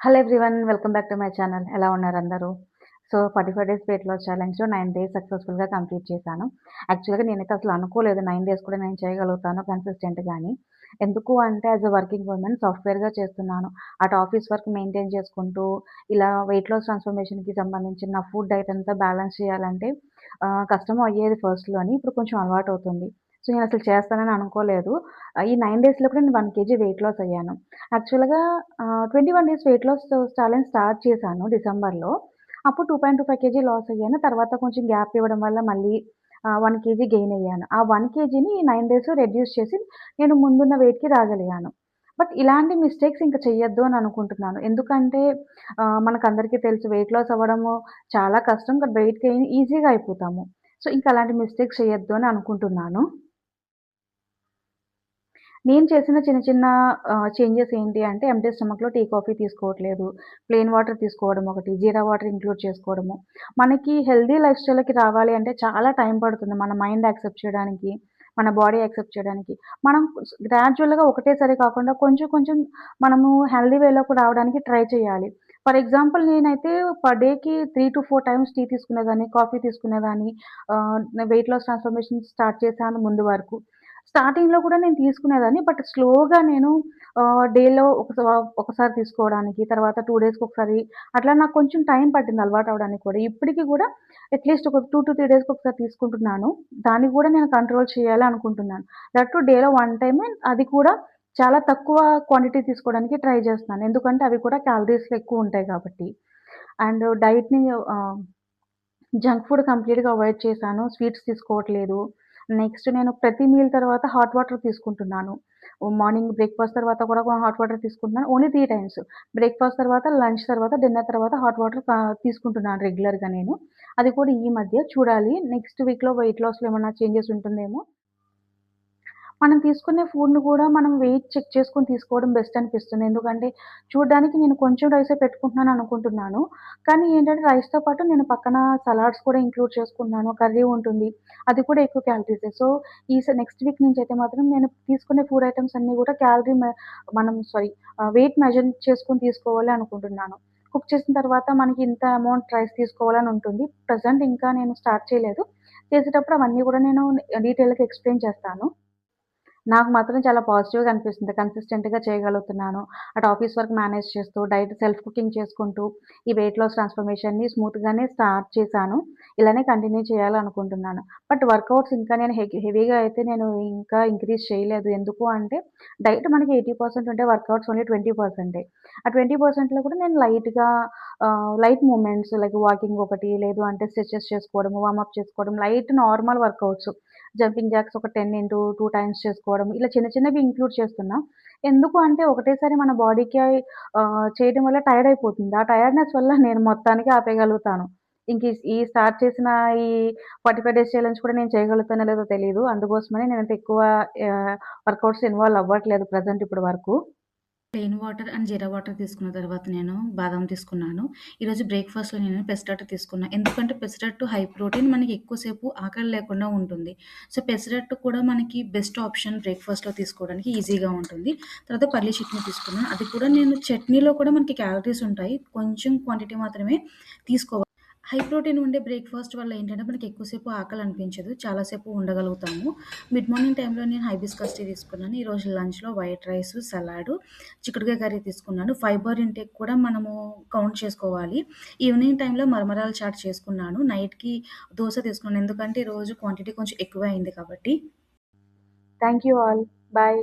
Hello everyone. Welcome back to my channel. ఎలా ఉన్నారు అందరూ? సో, 45 డేస్ వెయిట్ లాస్ ఛాలెంజ్‌లో 9 డేస్ సక్సెస్‌ఫుల్‌గా కంప్లీట్ చేశాను. యాక్చువల్‌గా నేనైతే అసలు అనుకోలేదు 9 డేస్ కూడా నేను చేయగలుగుతాను కన్సిస్టెంట్‌గాని. ఎందుకు అంటే యాస్ ఎ వర్కింగ్ వుమెన్ సాఫ్ట్‌వేర్‌గా చేస్తున్నాను. అటు ఆఫీస్ వర్క్ మెయింటైన్ చేసుకుంటూ, ఇలా వెయిట్ లాస్ ట్రాన్స్‌ఫర్మేషన్‌కి సంబంధించిన నా ఫుడ్ డైట్ అంతా బ్యాలెన్స్ చేయాలంటే కష్టం అయ్యేది ఫస్ట్‌లోని. ఇప్పుడు కొంచెం అలవాటవుతుంది. సో, నేనసలు చేస్తానని అనుకోలేదు. ఈ 9 డేస్‌లో కూడా నేను 1 కేజీ వెయిట్ లాస్ అయ్యాను. యాక్చువల్‌గా 21 days weight loss challenge start చేశాను డిసెంబర్‌లో. అప్పుడు 2.25 కేజీ లాస్ అయ్యాను. తర్వాత కొంచెం గ్యాప్ ఇవ్వడం వల్ల మళ్ళీ 1 కేజీ గెయిన్ అయ్యాను. ఆ 1 కేజీని ఈ 9 డేస్‌లో రెడ్యూస్ చేసి నేను ముందున్న వెయిట్‌కి రాగలిగాను. బట్ ఇలాంటి మిస్టేక్స్ ఇంక చెయ్యొద్దు అని అనుకుంటున్నాను. ఎందుకంటే మనకందరికీ తెలుసు వెయిట్ లాస్ అవ్వడము చాలా కష్టం. బట్ వెయిట్ గెయిన్ ఈజీగా అయిపోతాము. సో, ఇంక అలాంటి మిస్టేక్స్ చేయొద్దు అని అనుకుంటున్నాను. నేను చేసిన చిన్న చిన్న చేంజెస్ ఏంటి అంటే ఎంప్టీ స్టమక్‌లో టీ, కాఫీ తీసుకోవట్లేదు. ప్లెయిన్ వాటర్ తీసుకోవడం ఒకటి, జీరా వాటర్ ఇంక్లూడ్ చేసుకోవడము. మనకి హెల్తీ లైఫ్ స్టైల్‌లోకి రావాలి అంటే చాలా టైం పడుతుంది. మన మైండ్ యాక్సెప్ట్ చేయడానికి, మన బాడీ యాక్సెప్ట్ చేయడానికి. మనం గ్రాడ్యుయల్‌గా ఒకటేసారి కాకుండా కొంచెం కొంచెం మనము హెల్తీ వేలోకి రావడానికి ట్రై చేయాలి. ఫర్ ఎగ్జాంపుల్ నేనైతే పర్ డేకి 3-4 టైమ్స్ టీ తీసుకునేదాన్ని, కాఫీ తీసుకునేదాన్ని. వెయిట్ లాస్ ట్రాన్స్‌ఫర్మేషన్ స్టార్ట్ చేశాను ముందు వరకు. స్టార్టింగ్‌లో కూడా నేను తీసుకునేదాన్ని. బట్ స్లోగా నేను డేలో ఒకసారి తీసుకోవడానికి, తర్వాత 2 డేస్‌కొకసారి అట్లా నాకు కొంచెం టైం పట్టింది అలవాటవ్వడానికి కూడా. ఇప్పటికి కూడా అట్‌లీస్ట్ ఒక 2-3 డేస్‌కొకసారి తీసుకుంటున్నాను. దాన్ని కూడా నేను కంట్రోల్ చేయాలి అనుకుంటున్నాను. దట్ టూ డేలో 1 టైమే, అది కూడా చాలా తక్కువ క్వాంటిటీ తీసుకోవడానికి ట్రై చేస్తున్నాను. ఎందుకంటే అవి కూడా క్యాలరీస్ ఎక్కువుంటాయి కాబట్టి. అండ్ డైట్‌ని ఆహ్ జంక్ ఫుడ్ కంప్లీట్‌గా అవాయిడ్ చేశాను. స్వీట్స్ తీసుకోవట్లేదు. నెక్స్ట్ నేను ప్రతి మీల్ తర్వాత హాట్ వాటర్ తీసుకుంటున్నాను. మార్నింగ్ బ్రేక్‌ఫాస్ట్ తర్వాత కూడా హాట్ వాటర్ తీసుకుంటున్నాను. Only 3 times. బ్రేక్‌ఫాస్ట్ తర్వాత, లంచ్ తర్వాత, డిన్నర్ తర్వాత హాట్ వాటర్ తీసుకుంటున్నాను రెగ్యులర్‌గా నేను. అది కూడా ఈ మధ్య చూడాలి. నెక్స్ట్ వీక్‌లో వెయిట్ లాస్‌లో ఏమన్నా చేంజెస్ ఉంటుందేమో. మనం తీసుకునే ఫుడ్‌ని కూడా మనం వెయిట్ చెక్ చేసుకొని తీసుకోవడం బెస్ట్ అనిపిస్తుంది. ఎందుకంటే చూడ్డానికి నేను కొంచెం రైసే పెట్టుకుంటున్నాను అనుకుంటున్నాను. కానీ ఏంటంటే రైస్‌తో పాటు నేను పక్కన సలాడ్స్ కూడా ఇంక్లూడ్ చేసుకున్నాను. కర్రీ ఉంటుంది. అది కూడా ఎక్కువ క్యాలరీసే. సో, నెక్స్ట్ వీక్ నుంచయితే మాత్రం నేను తీసుకునే ఫుడ్ ఐటెమ్స్ అన్నీ కూడా వెయిట్ మెజర్ చేసుకొని తీసుకోవాలి అనుకుంటున్నాను. కుక్ చేసిన తర్వాత మనకి ఇంత అమౌంట్ రైస్ తీసుకోవాలని ఉంటుంది. ప్రెజెంట్ ఇంకా నేను స్టార్ట్ చేయలేదు. చేసేటప్పుడు అవన్నీ కూడా నేను డీటెయిల్‌గా ఎక్స్‌ప్లెయిన్ చేస్తాను. నాకు మాత్రం చాలా పాజిటివ్‌గా అనిపిస్తుంది. కన్సిస్టెంట్‌గా చేయగలుగుతున్నాను. అటు ఆఫీస్ వర్క్ మేనేజ్ చేస్తూ, డైట్ సెల్ఫ్ కుకింగ్ చేసుకుంటూ, ఈ వెయిట్ లాస్ ట్రాన్స్‌ఫర్మేషన్‌ని స్మూత్‌గానే స్టార్ట్ చేశాను. ఇలానే కంటిన్యూ చేయాలనుకుంటున్నాను. బట్ వర్కౌట్స్ ఇంకా నేను హెవీగా అయితే నేను ఇంకా ఇంక్రీజ్ చేయలేదు. ఎందుకు అంటే డైట్ మనకి 80% ఉంటే వర్కౌట్స్ ఓన్లీ 20%. ఆ 20%లో కూడా నేను లైట్ మూవ్‌మెంట్స్ లైక్ వాకింగ్ ఒకటి, లేదు అంటే స్ట్రెచెస్ చేసుకోవడము, వార్మప్ చేసుకోవడం, light normal workouts. Jumping jacks ఒక 10 ఇంటూ 2 టైమ్స్ చేసుకోవడం. ఇలా చిన్న చిన్నవి ఇంక్లూడ్ చేస్తున్నా. ఎందుకు అంటే ఒకటేసారి మన బాడీకి చేయడం వల్ల టైర్డ్ అయిపోతుంది. ఆ టైర్డ్‌నెస్ వల్ల నేను మొత్తానికి ఆపేయగలుగుతాను. ఇంక ఈ స్టార్ట్ చేసిన ఈ 45 డేస్ ఛాలెంజ్ కూడా నేను చేయగలుగుతానో లేదో తెలీదు. అందుకోసమని నేనంత ఎక్కువ వర్కౌట్స్ ఇన్వాల్వ్ అవ్వట్లేదు ప్రెజెంట్ ఇప్పటి వరకు. Plain water and jeera water తీసుకున్న తర్వాత నేను బాదాం తీసుకున్నాను. ఈరోజు బ్రేక్‌ఫాస్ట్‌లో నేను పెసరట్టు తీసుకున్నా. ఎందుకంటే పెసరట్టు హై ప్రోటీన్, మనకి ఎక్కువ సేపు ఆకలి లేకుండా ఉంటుంది. సో, పెసరట్టు కూడా మనకి బెస్ట్ ఆప్షన్ బ్రేక్‌ఫాస్ట్‌లో తీసుకోవడానికి ఈజీగా ఉంటుంది. తర్వాత పల్లి చట్నీ తీసుకున్నాను. అది కూడా నేను చట్నీలో కూడా మనకి క్యాలరీస్ ఉంటాయి. కొంచెం క్వాంటిటీ మాత్రమే తీసుకోవాలి. హై ప్రోటీన్ ఉండే బ్రేక్‌ఫాస్ట్ వల్ల ఏంటంటే మనకి ఎక్కువ సేపు ఆకలి అనిపించదు. చాలా సేపు ఉండగలుగుతాము. మిడ్ మార్నింగ్ టైమ్‌లో నేను హైబిస్కస్ టీ తీసుకున్నాను. ఈరోజు లంచ్‌లో వైట్ రైస్, సలాడు, చిక్కుడుకాయ కర్రీ తీసుకున్నాను. ఫైబర్ ఇంటేక్ కూడా మనము కౌంట్ చేసుకోవాలి. ఈవినింగ్ టైమ్‌లో మరమరాల చాట్ చేసుకున్నాను. నైట్‌కి దోస తీసుకున్నాను. ఎందుకంటే ఈరోజు క్వాంటిటీ కొంచెం ఎక్కువే అయింది కాబట్టి. Thank you all. బై.